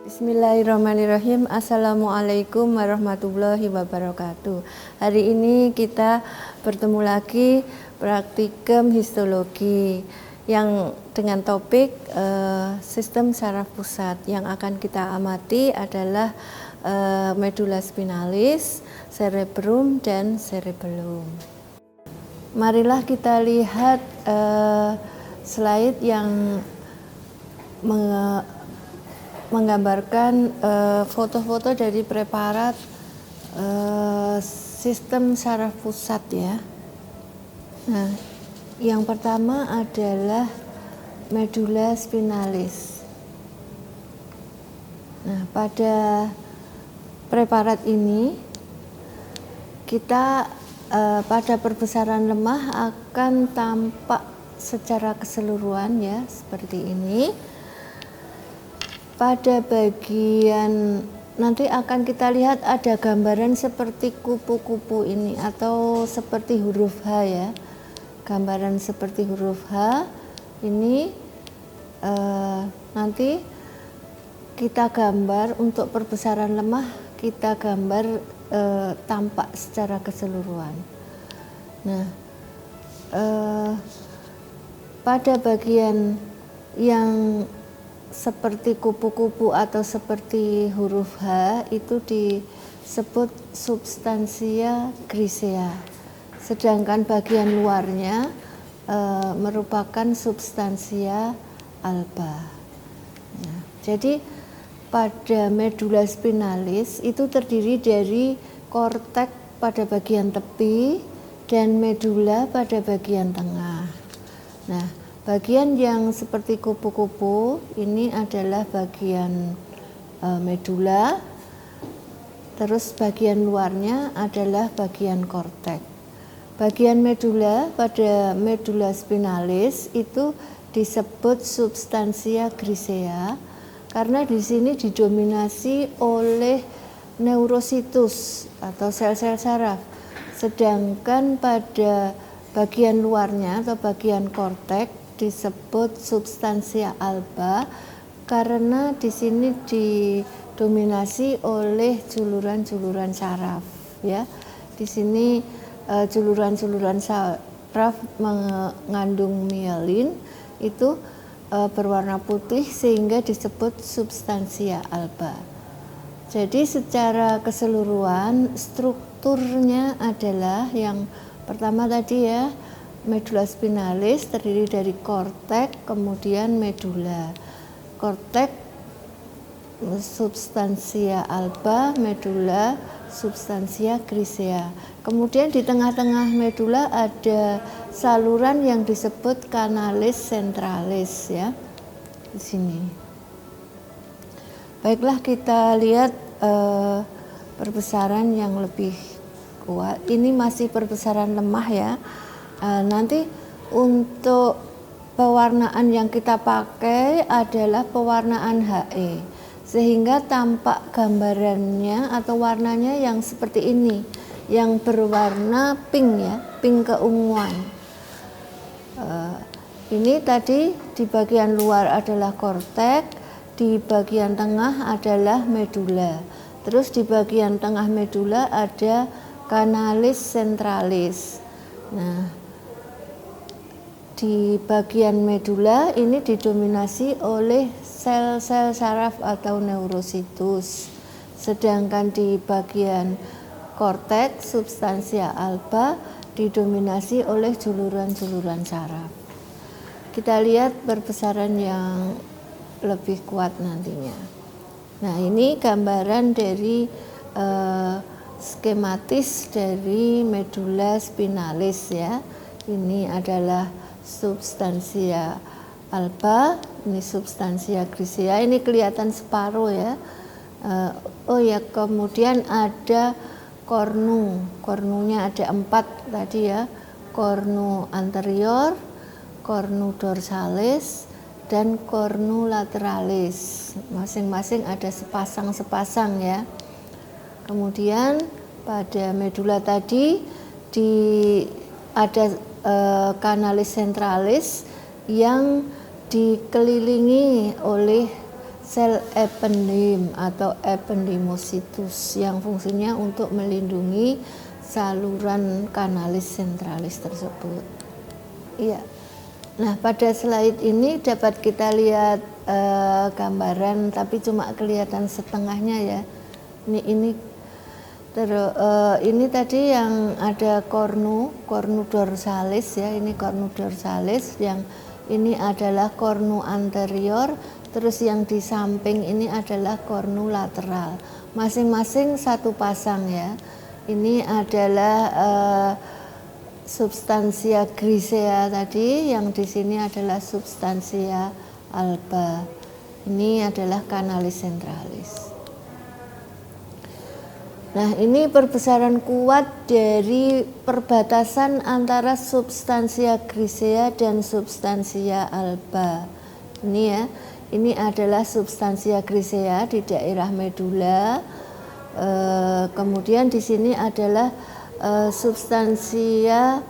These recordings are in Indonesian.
Bismillahirrahmanirrahim. Assalamualaikum warahmatullahi wabarakatuh. Hari ini kita bertemu lagi praktikum histologi yang dengan topik sistem saraf pusat. Yang akan kita amati adalah medula spinalis, cerebrum, dan cerebellum. Marilah kita lihat slide yang menggambarkan foto-foto dari preparat sistem saraf pusat ya. Nah, yang pertama adalah medula spinalis. Nah, pada preparat ini kita pada perbesaran lemah akan tampak secara keseluruhan ya, seperti ini. Pada bagian nanti akan kita lihat ada gambaran seperti kupu-kupu ini atau seperti huruf H ya. Gambaran seperti huruf H ini nanti kita gambar untuk perbesaran lemah, kita gambar tampak secara keseluruhan. Nah, pada bagian yang seperti kupu-kupu atau seperti huruf H itu disebut substansia grisea, sedangkan bagian luarnya merupakan substansia alba. Nah, jadi pada medula spinalis itu terdiri dari korteks pada bagian tepi dan medula pada bagian tengah. Nah, bagian yang seperti kupu-kupu ini adalah bagian medula, terus bagian luarnya adalah bagian korteks. Bagian medula pada medula spinalis itu disebut substansia grisea karena di sini didominasi oleh neurositus atau sel-sel saraf, sedangkan pada bagian luarnya atau bagian korteks disebut substansia alba karena di sini didominasi oleh juluran-juluran saraf ya. Di sini juluran-juluran saraf mengandung mielin itu berwarna putih sehingga disebut substansia alba. Jadi secara keseluruhan strukturnya adalah yang pertama tadi ya, medula spinalis terdiri dari korteks, kemudian medula. Korteks substansia alba, medula substansia grisea. Kemudian di tengah-tengah medula ada saluran yang disebut kanalis centralis ya. Di sini. Baiklah kita lihat perbesaran yang lebih kuat. Ini masih perbesaran lemah ya. Nanti untuk pewarnaan yang kita pakai adalah pewarnaan HE, sehingga tampak gambarannya atau warnanya yang seperti ini, yang berwarna pink ya, pink keunguan. Ini tadi di bagian luar adalah korteks, di bagian tengah adalah medula. Terus di bagian tengah medula ada kanalis centralis. Nah, di bagian medula ini didominasi oleh sel-sel saraf atau neurositus. Sedangkan di bagian korteks substansia alba didominasi oleh juluran-juluran saraf. Kita lihat perbesaran yang lebih kuat nantinya. Nah, ini gambaran dari skematis dari medula spinalis ya. Ini adalah substansia alba, ini substansia grisea, ini kelihatan separuh ya. Oh ya, kemudian ada kornunya ada 4 tadi ya, kornu anterior, kornu dorsalis, dan kornu lateralis. Masing-masing ada sepasang ya. Kemudian pada medula tadi ada kanalis centralis yang dikelilingi oleh sel ependem atau ependymositus yang fungsinya untuk melindungi saluran kanalis sentralis tersebut. Iya. Nah, pada slide ini dapat kita lihat gambaran, tapi cuma kelihatan setengahnya ya. Ini tadi yang ada cornu dorsalis ya, ini cornu dorsalis, yang ini adalah cornu anterior, terus yang di samping ini adalah cornu lateral. Masing-masing satu pasang ya. Ini adalah substansia grisea tadi, yang di sini adalah substansia alba. Ini adalah kanalis sentralis. Nah, ini perbesaran kuat dari perbatasan antara substansia grisea dan substansia alba. Ini ya, ini adalah substansia grisea di daerah medula. Kemudian di sini adalah substansia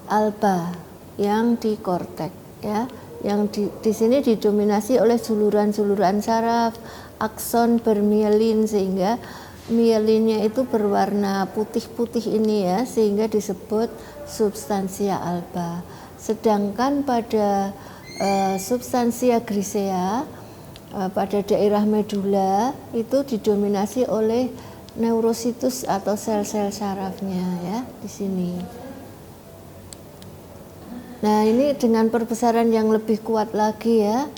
alba yang di korteks ya, yang di sini didominasi oleh juluran-juluran saraf, akson bermielin, sehingga mielinnya itu berwarna putih-putih ini ya, sehingga disebut substansia alba. Sedangkan pada substansia grisea pada daerah medula itu didominasi oleh neurositus atau sel-sel sarafnya ya di sini. Nah, ini dengan perbesaran yang lebih kuat lagi ya.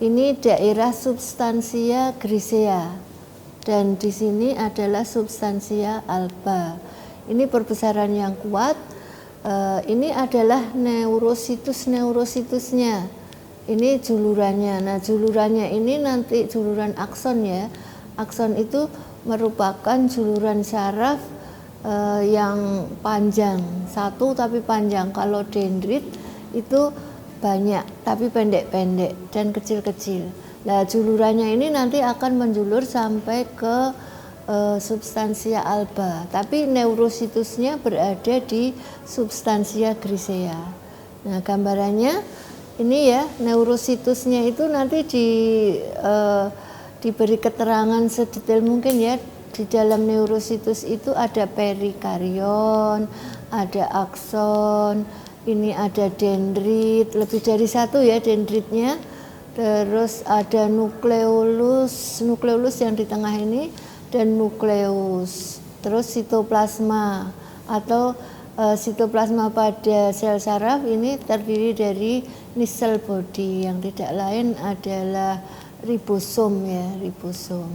Ini daerah substansia grisea. Dan di sini adalah substansia alba. Ini perbesaran yang kuat. Ini adalah neurositusnya. Ini julurannya. Nah, julurannya ini nanti juluran akson ya. Akson itu merupakan juluran saraf yang panjang, satu tapi panjang. Kalau dendrit itu banyak tapi pendek-pendek dan kecil-kecil. Nah, julurannya ini nanti akan menjulur sampai ke substansia alba, tapi neurositusnya berada di substansia grisea. Nah, gambarannya ini ya, neurositusnya itu nanti diberi keterangan sedetail mungkin ya. Di dalam neurositus itu ada perikarion, ada akson, ini ada dendrit, lebih dari satu ya dendritnya. Terus ada nukleolus yang di tengah ini, dan nukleus. Terus sitoplasma atau sitoplasma pada sel saraf ini terdiri dari nisel body, yang tidak lain adalah ribosom ya, ribosom.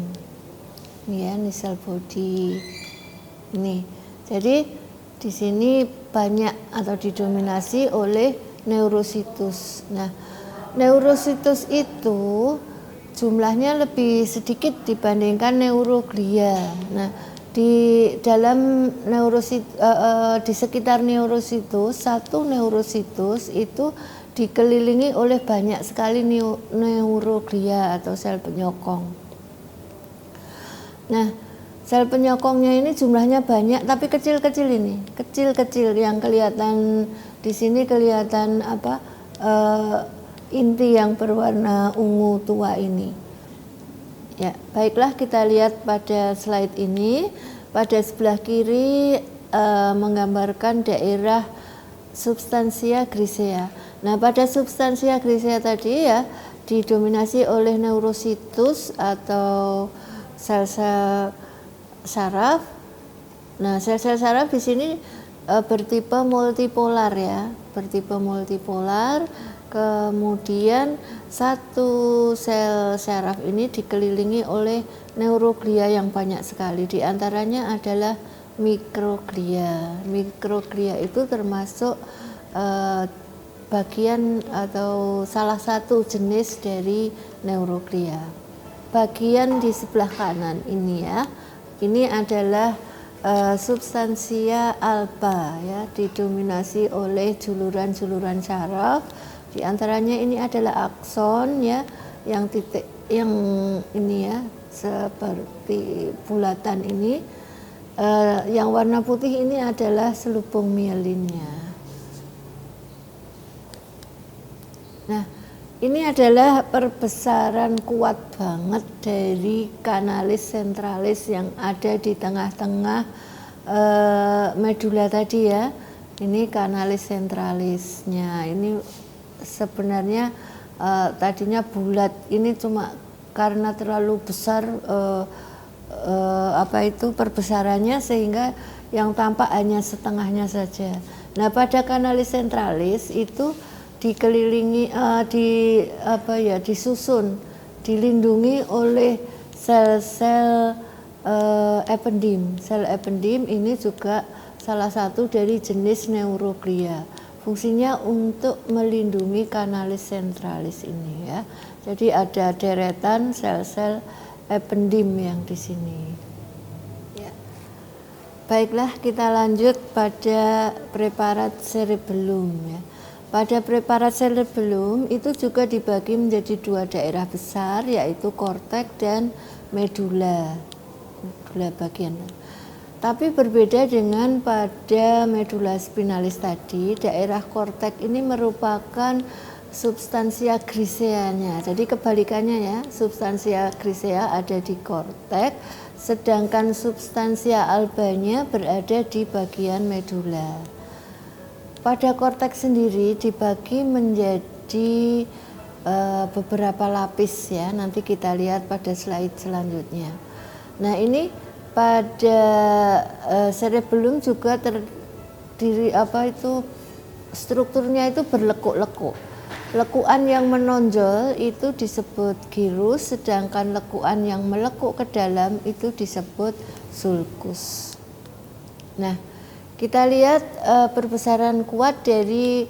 Ini ya, nisel body. Ini. Jadi di sini banyak atau didominasi oleh neurositus. Nah, neurositus itu jumlahnya lebih sedikit dibandingkan neuroglia. Nah, di dalam di sekitar neurositus, satu neurositus itu dikelilingi oleh banyak sekali neuroglia atau sel penyokong. Nah, sel penyokongnya ini jumlahnya banyak tapi kecil-kecil ini, kecil-kecil yang kelihatan di sini, kelihatan apa? Inti yang berwarna ungu tua ini. Ya, baiklah, kita lihat pada slide ini. Pada sebelah kiri menggambarkan daerah substansia grisea. Nah, pada substansia grisea tadi ya didominasi oleh neurositus atau sel-sel saraf. Nah, sel-sel saraf di sini bertipe multipolar ya, bertipe multipolar. Kemudian satu sel saraf ini dikelilingi oleh neuroglia yang banyak sekali. Di antaranya adalah mikroglia. Mikroglia itu termasuk bagian atau salah satu jenis dari neuroglia. Bagian di sebelah kanan ini ya, ini adalah substansia alba ya, didominasi oleh juluran-juluran saraf. Di antaranya ini adalah akson ya, yang titik yang ini ya seperti bulatan ini. Yang warna putih ini adalah selubung mielinnya. Nah, Ini adalah perbesaran kuat banget dari kanalis sentralis yang ada di tengah-tengah medula tadi ya. Ini kanalis sentralisnya. Ini sebenarnya tadinya bulat. Ini cuma karena terlalu besar perbesarannya sehingga yang tampak hanya setengahnya saja. Nah, pada kanalis sentralis itu dikelilingi disusun, dilindungi oleh sel-sel ependim. Sel ependim ini juga salah satu dari jenis neuroglia. Fungsinya untuk melindungi kanalis sentralis ini ya. Jadi ada deretan sel-sel ependim yang di sini. Ya. Baiklah, kita lanjut pada preparat cerebellum ya. Pada preparat cerebellum itu juga dibagi menjadi dua daerah besar, yaitu korteks dan medula. Medula bagian. Tapi berbeda dengan pada medula spinalis tadi, daerah korteks ini merupakan substansia griseanya. Jadi kebalikannya ya, substansia grisea ada di korteks, sedangkan substansia albanya berada di bagian medula. Pada korteks sendiri dibagi menjadi beberapa lapis ya. Nanti kita lihat pada slide selanjutnya. Nah, ini pada cerebellum juga terdiri strukturnya itu berlekuk-lekuk. Lekukan yang menonjol itu disebut gyrus, sedangkan lekukan yang melekuk ke dalam itu disebut sulcus. Nah, kita lihat perbesaran kuat dari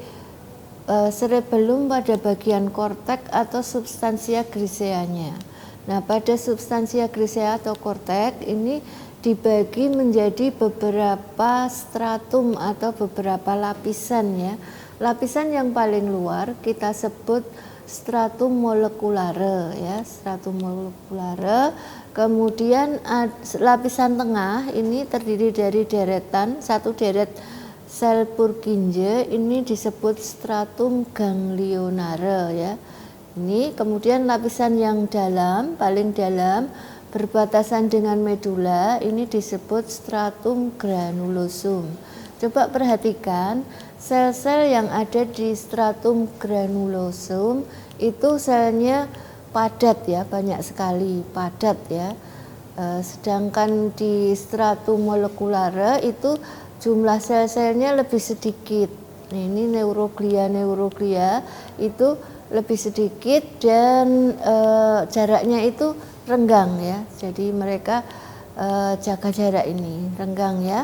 cerebellum pada bagian korteks atau substansia griseanya. Nah, pada substansia grisea atau korteks ini dibagi menjadi beberapa stratum atau beberapa lapisan ya. Lapisan yang paling luar kita sebut stratum molekulare ya, stratum molekulare. Kemudian lapisan tengah ini terdiri dari deretan, satu deret sel Purkinje, ini disebut stratum ganglionare ya. Ini kemudian lapisan yang dalam, paling dalam berbatasan dengan medula, ini disebut stratum granulosum. Coba perhatikan sel-sel yang ada di stratum granulosum itu selnya padat ya, banyak sekali padat ya. Sedangkan di stratum molekulare itu jumlah sel-selnya lebih sedikit. Nah, ini neuroglia itu lebih sedikit dan jaraknya itu renggang ya. Jadi mereka jaga jarak ini renggang ya.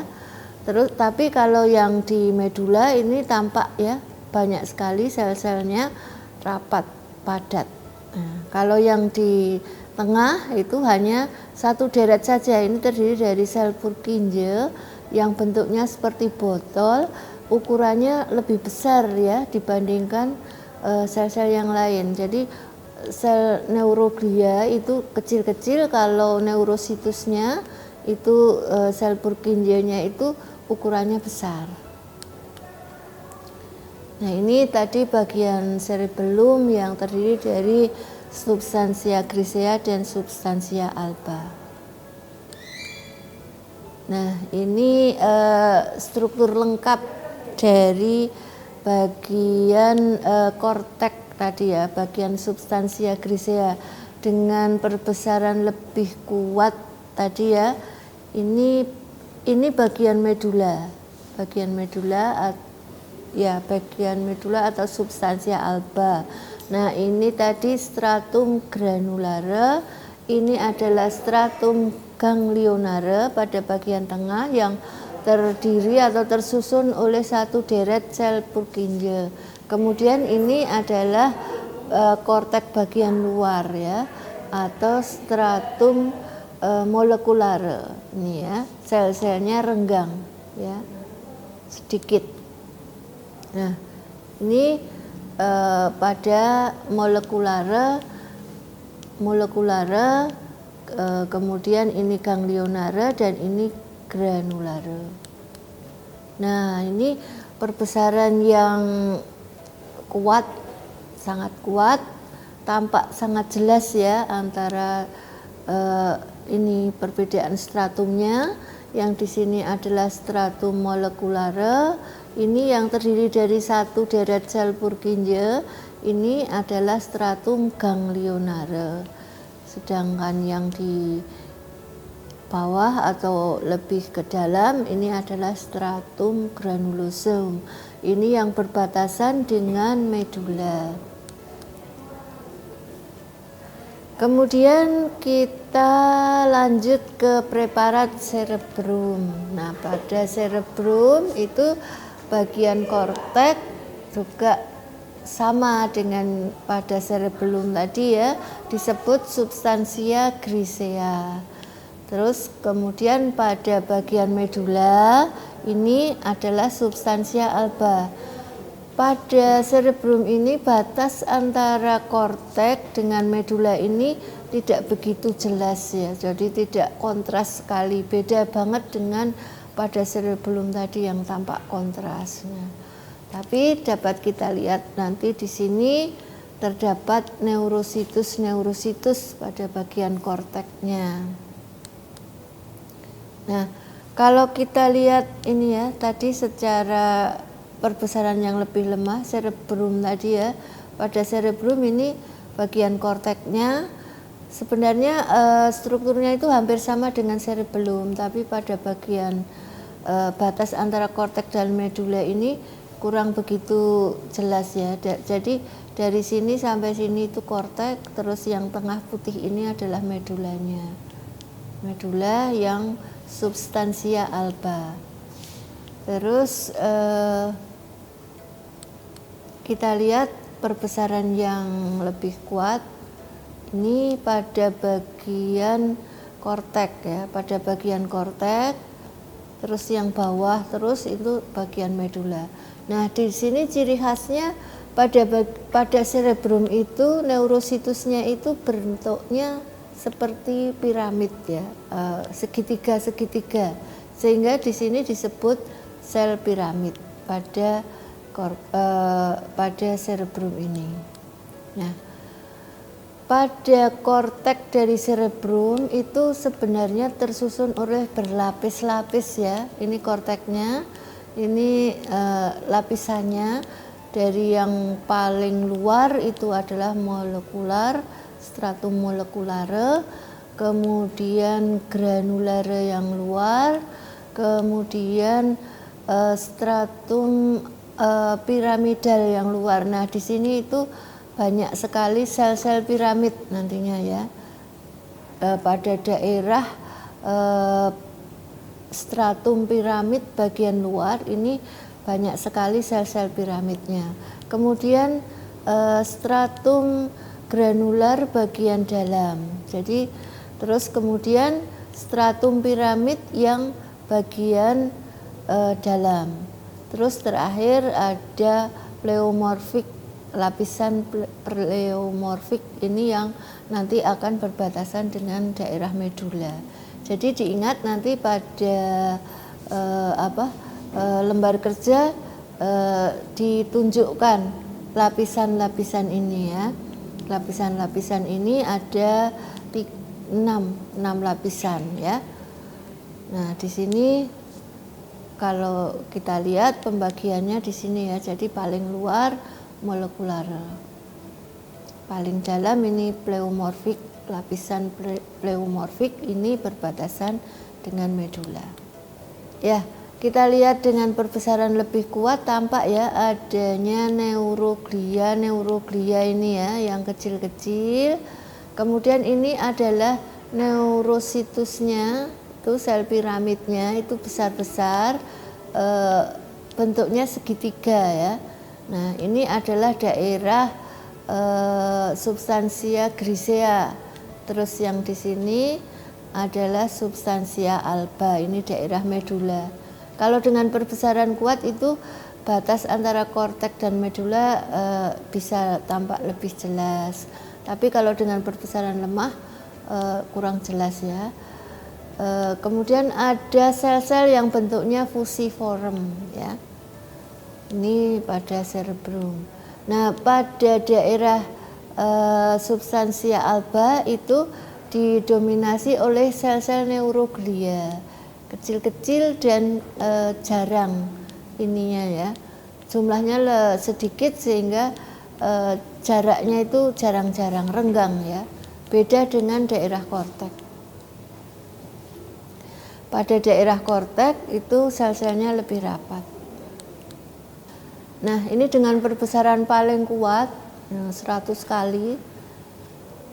Terus tapi kalau yang di medula ini tampak ya banyak sekali sel-selnya rapat padat. Nah, kalau yang di tengah itu hanya satu deret saja. Ini terdiri dari sel Purkinje yang bentuknya seperti botol, ukurannya lebih besar ya dibandingkan sel-sel yang lain. Jadi sel neuroglia itu kecil-kecil, kalau neurositusnya itu sel Purkinje-nya itu ukurannya besar. Nah, ini tadi bagian cerebellum yang terdiri dari substansia grisea dan substansia alba. Nah, ini struktur lengkap dari bagian korteks tadi ya, bagian substansia grisea dengan perbesaran lebih kuat tadi ya. Ini bagian medula. Bagian medula atau substansia alba. Nah, ini tadi stratum granulare, ini adalah stratum ganglionare pada bagian tengah yang terdiri atau tersusun oleh satu deret sel Purkinje. Kemudian ini adalah korteks bagian luar ya, atau stratum molekulare. Ini ya, sel-selnya renggang ya, sedikit. Nah, ini pada molekulare, kemudian ini ganglionare dan ini granulare. Nah, ini perbesaran yang kuat, sangat kuat tampak sangat jelas ya antara ini perbedaan stratumnya. Yang di sini adalah stratum molekulare, ini yang terdiri dari satu deret sel Purkinje, ini adalah stratum ganglionare. Sedangkan yang di bawah atau lebih ke dalam ini adalah stratum granulosum. Ini yang berbatasan dengan medula. Kemudian kita lanjut ke preparat cerebrum. Nah, pada cerebrum itu bagian kortek juga sama dengan pada cerebellum tadi ya, disebut substansia grisea. Terus kemudian pada bagian medula ini adalah substansia alba. Pada cerebrum ini batas antara kortek dengan medula ini tidak begitu jelas ya, jadi tidak kontras sekali, beda banget dengan pada cerebellum tadi yang tampak kontrasnya. Tapi dapat kita lihat nanti di sini terdapat neurositus pada bagian korteknya. Nah, kalau kita lihat ini ya, tadi secara perbesaran yang lebih lemah, cerebrum tadi ya, pada cerebrum ini bagian korteknya sebenarnya strukturnya itu hampir sama dengan cerebellum, tapi pada bagian batas antara kortek dan medula ini kurang begitu jelas ya. Jadi dari sini sampai sini itu kortek, terus yang tengah putih ini adalah medulanya. Medula yang substansia alba. Terus kita lihat perbesaran yang lebih kuat ini pada bagian kortek ya, pada bagian kortek, terus yang bawah terus itu bagian medula. Nah, di sini ciri khasnya pada cerebrum itu neurositusnya itu bentuknya seperti piramid ya, segitiga, sehingga di sini disebut sel piramid pada cerebrum ini. Nah, pada kortek dari cerebrum itu sebenarnya tersusun oleh berlapis-lapis ya. Ini korteknya, ini lapisannya. Dari yang paling luar itu adalah molekular, stratum molekulare, kemudian granulare yang luar, kemudian stratum piramidal yang luar. Nah, di sini itu banyak sekali sel-sel piramid nantinya ya. Pada daerah stratum piramid bagian luar ini banyak sekali sel-sel piramidnya. Kemudian stratum granular bagian dalam. Jadi terus kemudian stratum piramid yang bagian dalam. Terus terakhir ada pleomorfik, lapisan pleomorfik ini yang nanti akan berbatasan dengan daerah medula. Jadi diingat nanti pada lembar kerja ditunjukkan lapisan-lapisan ini ya. Lapisan-lapisan ini ada 6 lapisan ya. Nah, di sini kalau kita lihat pembagiannya di sini ya. Jadi paling luar molekular, paling dalam ini pleomorfik, lapisan pleomorfik ini berbatasan dengan medula. Ya, kita lihat dengan perbesaran lebih kuat tampak ya adanya neuroglia ini ya yang kecil-kecil. Kemudian ini adalah neurositusnya, itu sel piramidnya itu besar-besar, bentuknya segitiga ya. Nah, ini adalah daerah substansia grisea. Terus yang di sini adalah substansia alba, ini daerah medula. Kalau dengan perbesaran kuat itu batas antara kortek dan medula bisa tampak lebih jelas. Tapi kalau dengan perbesaran lemah kurang jelas ya. Kemudian ada sel-sel yang bentuknya fusiform ya. Ini pada cerebrum. Nah, pada daerah substansia alba itu didominasi oleh sel-sel neuroglia, kecil-kecil dan jarang ininya ya, jumlahnya sedikit sehingga jaraknya itu jarang-jarang, renggang ya, beda dengan daerah korteks. Pada daerah korteks itu sel-selnya lebih rapat. Nah, ini dengan perbesaran paling kuat 100 kali,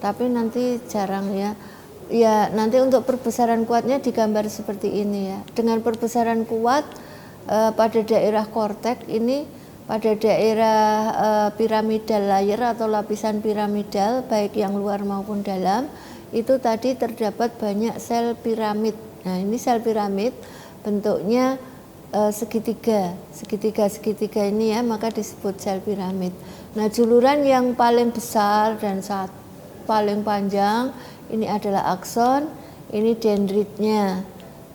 tapi nanti jarang ya. Ya, nanti untuk perbesaran kuatnya digambar seperti ini ya. Dengan perbesaran kuat pada daerah korteks ini, pada daerah piramidal layer atau lapisan piramidal, baik yang luar maupun dalam, itu tadi terdapat banyak sel piramid. Nah, ini sel piramid bentuknya segitiga ini ya, maka disebut sel piramid. Nah, juluran yang paling besar dan paling panjang ini adalah akson, ini dendritnya,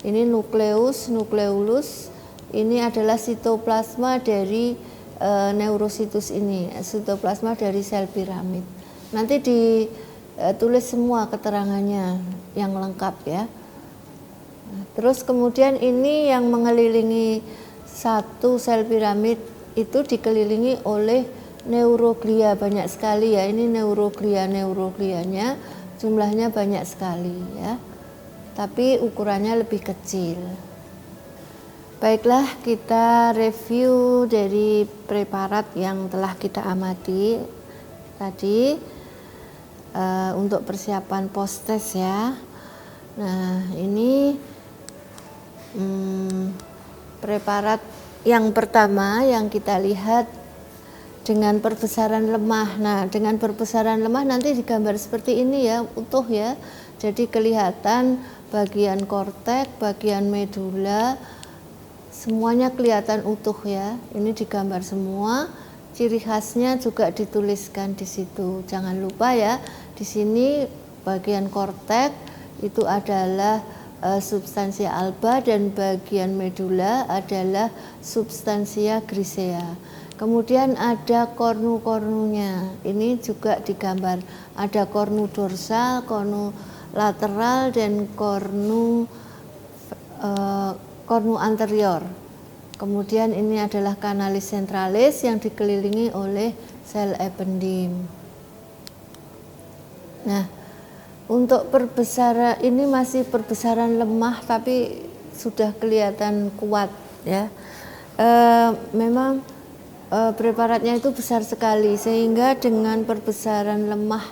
ini nukleus, nukleolus, ini adalah sitoplasma dari neurositus ini, sitoplasma dari sel piramid. Nanti ditulis semua keterangannya yang lengkap ya. Terus kemudian ini yang mengelilingi satu sel piramid itu dikelilingi oleh neuroglia, banyak sekali ya. Ini neuroglianya jumlahnya banyak sekali ya. Tapi ukurannya lebih kecil. Baiklah, kita review dari preparat yang telah kita amati tadi untuk persiapan post-test ya. Nah, ini preparat yang pertama yang kita lihat dengan perbesaran lemah. Nah, dengan perbesaran lemah nanti digambar seperti ini ya, utuh ya. Jadi kelihatan bagian korteks, bagian medula, semuanya kelihatan utuh ya. Ini digambar semua. Ciri khasnya juga dituliskan di situ. Jangan lupa ya, di sini bagian korteks itu adalah substansia alba dan bagian medula adalah substansia grisea. Kemudian ada kornu-kornunya. Ini juga digambar. Ada kornu dorsal, kornu lateral dan kornu anterior. Kemudian ini adalah kanalis centralis yang dikelilingi oleh sel ependim. Nah, untuk perbesaran ini masih perbesaran lemah tapi sudah kelihatan kuat ya. Memang preparatnya itu besar sekali sehingga dengan perbesaran lemah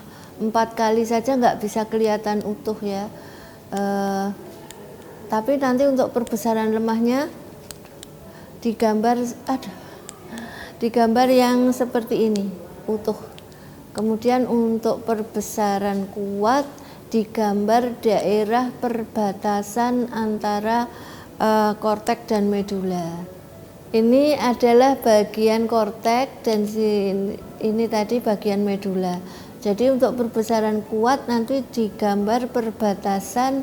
4 kali saja nggak bisa kelihatan utuh ya. Tapi nanti untuk perbesaran lemahnya digambar yang seperti ini, utuh. Kemudian untuk perbesaran kuat digambar daerah perbatasan antara korteks dan medula. Ini adalah bagian korteks dan ini tadi bagian medula. Jadi untuk perbesaran kuat nanti digambar perbatasan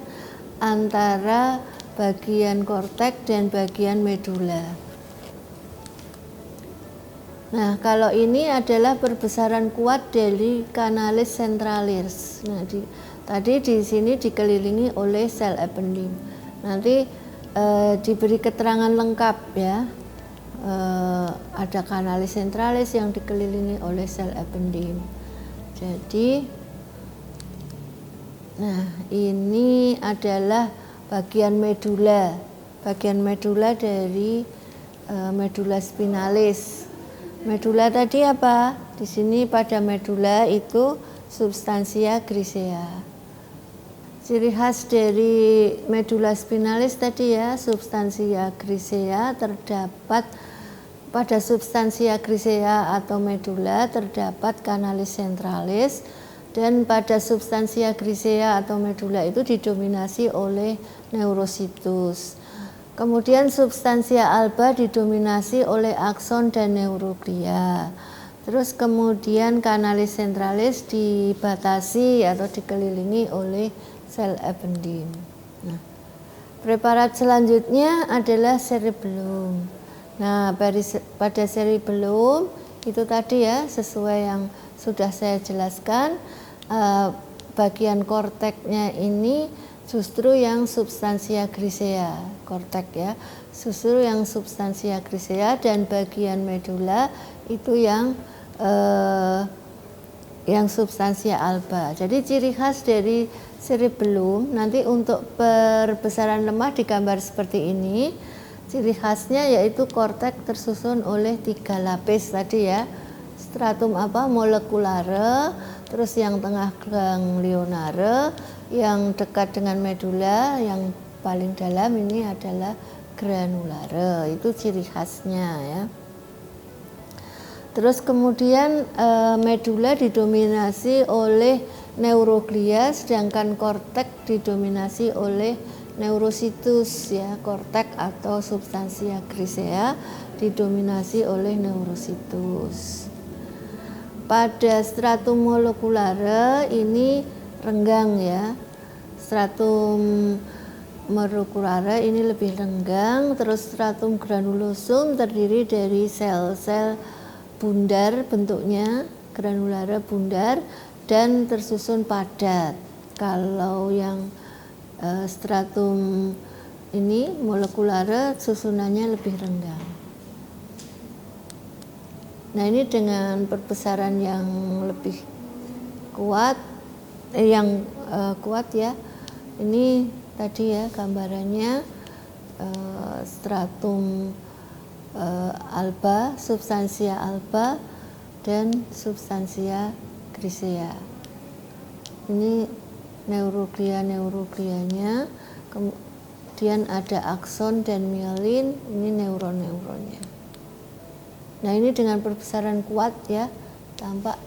antara bagian korteks dan bagian medula. Nah, kalau ini adalah perbesaran kuat dari kanalis centralis. Nah, tadi di sini dikelilingi oleh sel ependim. Nanti diberi keterangan lengkap ya. Ada kanalis centralis yang dikelilingi oleh sel ependim. Jadi, nah ini adalah bagian medula dari medula spinalis. Medula tadi apa? Di sini pada medula itu substansia grisea. Ciri khas dari medula spinalis tadi ya, substansia grisea terdapat pada substansia grisea atau medula terdapat kanalis centralis dan pada substansia grisea atau medula itu didominasi oleh neurositus. Kemudian substansia alba didominasi oleh akson dan neuroglia. Terus kemudian kanalis centralis dibatasi atau dikelilingi oleh sel ependim. Nah, preparat selanjutnya adalah cerebellum. Nah, pada cerebellum itu tadi ya, sesuai yang sudah saya jelaskan, bagian korteknya ini justru yang substansia grisea, kortek ya, justru yang substansia grisea, dan bagian medula itu yang substansia alba. Jadi ciri khas dari cerebellum nanti untuk perbesaran lemah digambar seperti ini. Ciri khasnya yaitu kortek tersusun oleh 3 lapis tadi ya. Stratum molekulare, terus yang tengah ganglionare, yang dekat dengan medula, yang paling dalam ini adalah granulare. Itu ciri khasnya ya. Terus kemudian medula didominasi oleh neuroglia, sedangkan kortek didominasi oleh neurositus ya. Kortek atau substansia grisea didominasi oleh neurositus. Pada stratum molekulare ini renggang ya. Stratum molekulare ini lebih renggang. Terus stratum granulosum terdiri dari sel-sel bundar bentuknya, granulare bundar, dan tersusun padat. Kalau yang stratum ini molekulare susunannya lebih renggang. Nah ini dengan perbesaran yang lebih kuat, kuat ya. Ini tadi ya gambarannya stratum alba, substansia alba, dan substansia grisea. Ini neuroglianya, kemudian ada akson dan mielin, ini neuron-neuronnya. Nah ini dengan perbesaran kuat ya, tampak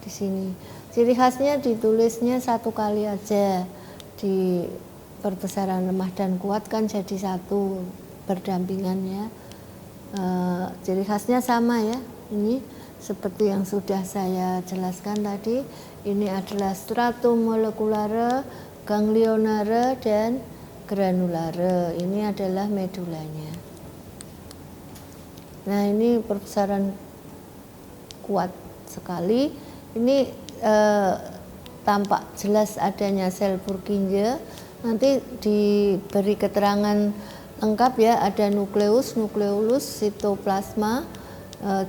di sini. Ciri khasnya ditulisnya 1 kali aja, di perbesaran lemah dan kuat kan jadi 1 berdampingan ya. Ciri khasnya sama ya, ini seperti yang sudah saya jelaskan tadi. Ini adalah stratum molekulare, ganglionare, dan granulare. Ini adalah medulanya. Nah ini perbesaran kuat sekali. Ini tampak jelas adanya sel Purkinje. Nanti diberi keterangan lengkap ya, ada nukleus, nukleolus, sitoplasma,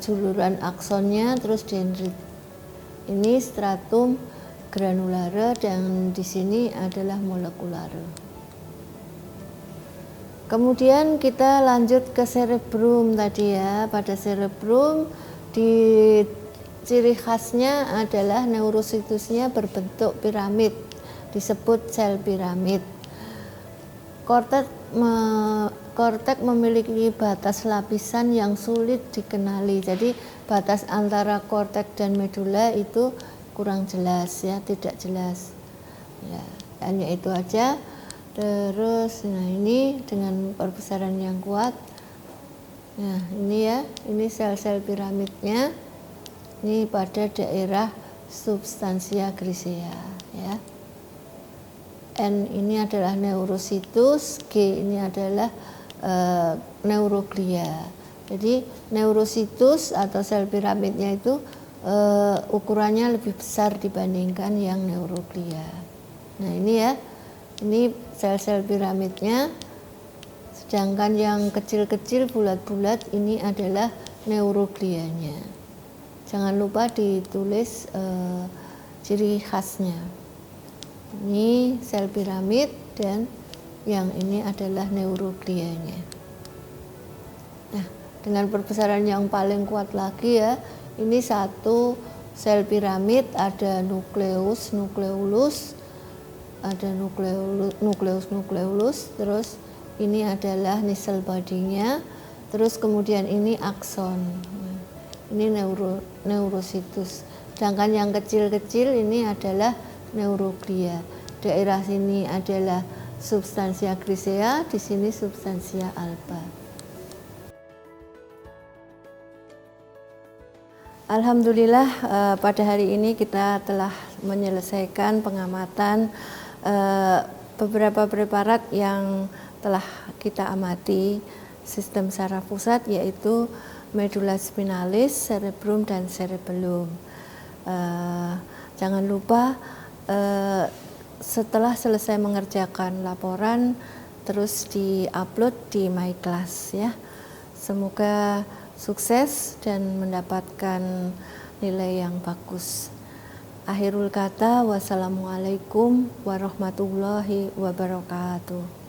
juluran aksonnya, terus dendrit. Ini stratum granulare, dan di sini adalah molekulare. Kemudian kita lanjut ke cerebrum tadi ya. Pada cerebrum di ciri khasnya adalah neurositusnya berbentuk piramid, disebut sel piramid. Kortek memiliki batas lapisan yang sulit dikenali. Jadi batas antara kortek dan medula itu kurang jelas ya, tidak jelas. Ya, hanya itu aja. Terus nah ini dengan perbesaran yang kuat. Nah ini ya, ini sel-sel piramidnya. Ini pada daerah substansia grisea ya. N ini adalah neurositus, G ini adalah neuroglia. Jadi neurositus atau sel piramidnya itu ukurannya lebih besar dibandingkan yang neuroglia. Nah ini ya, ini sel-sel piramidnya, sedangkan yang kecil-kecil bulat-bulat ini adalah neuroglianya. Jangan lupa ditulis ciri khasnya. Ini sel piramid dan yang ini adalah neuroglianya. Nah, dengan perbesaran yang paling kuat lagi ya, ini 1 sel piramid, ada nukleus, nukleolus, ada nukleus, terus ini adalah nisel body-nya, terus kemudian ini akson. Ini neurositus. Sedangkan yang kecil-kecil ini adalah neuroglia. Daerah sini adalah substansia grisea, di sini substansia alba. Alhamdulillah pada hari ini kita telah menyelesaikan pengamatan beberapa preparat yang telah kita amati sistem saraf pusat, yaitu medula spinalis, cerebrum dan cerebellum. Jangan lupa setelah selesai mengerjakan laporan terus di-upload di My Class ya. Semoga sukses dan mendapatkan nilai yang bagus. Akhirul kata, wassalamualaikum warahmatullahi wabarakatuh.